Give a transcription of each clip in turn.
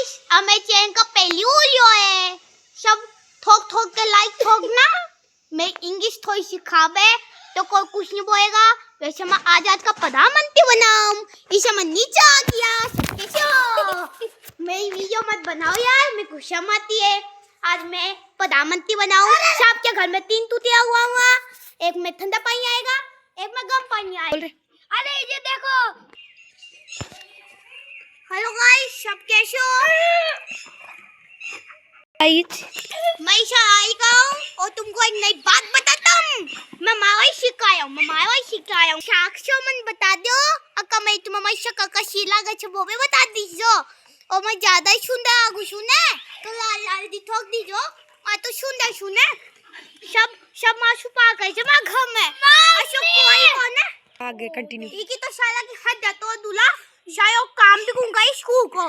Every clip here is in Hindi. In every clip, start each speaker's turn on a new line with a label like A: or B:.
A: गाइस हमें चैन का पहली वीडियो है। सब ठोक ठोक के लाइक ठोकना। मैं इंग्लिश थोड़ी सिखावे तो कोई कुछ नहीं बोलेगा। वैसे मैं आजाद का प्रधानमंत्री बनाऊं। इसे मैं नीचे आ गया। कैसे हो? मेरी वीडियो मत बनाओ यार, मेरे को शर्म आती है। आज मैं प्रधानमंत्री बनाऊं। सबके घर में 3 तूतिया हुआ। एक में ठंडा पानी आएगा, एक में गर्म पानी आएगा। अरे ये देखो। हेलो गाइस, सब कैसे हो? मैं शाइका हूँ और तुमको एक नई बात बताता हूँ। मैं मावाई सिखाया हूँ। साक्षो मन बता दो। अक्का मैं तुम्हारी शक्ल का शीला गच वो भी बता दीजो। और मैं ज्यादा ही सुंदर आगू सुने तो लाल लाल दी ठोक दीजो। मैं तो सुंदर सुने। सब मासू पा गए जमा घर में। अशोक कोई कौन है?
B: आगे कंटिन्यू।
A: ये की तो साला की हद तो दूल्हा शायद काम भी करूंगा स्कूल को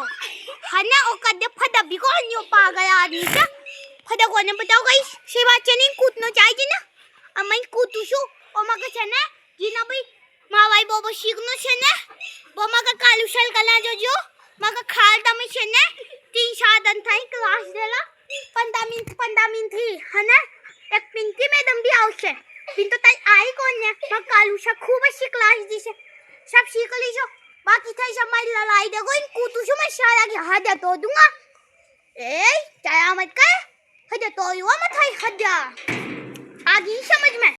A: है ना। और कदे फटा भी कौन नहीं पा गया आदमी से। फटा कौन बताओ गाइस। से बात नहीं कूदना चाहिए ना। अब मैं कूदू छू और मगर से ना जीना भाई माँ भाई बोबो सीखनो से ना। वो मगर कालू सल कला जो मगर खाल तमी से ना 3 साधन था क्लास देला 15 मिनट थी है ना। एक पिंकी मैडम भी आओ से पिन तो ताई आई कौन है। मैं कालू सा खूब अच्छी क्लास दी से सब सीख लीजो। बाकी था सब मैं लड़ाई देखो इन कूतुशो में सारा की हद तो दूंगा। ए चाया मत कर हद तो युवा मत है हद आगे समझ में।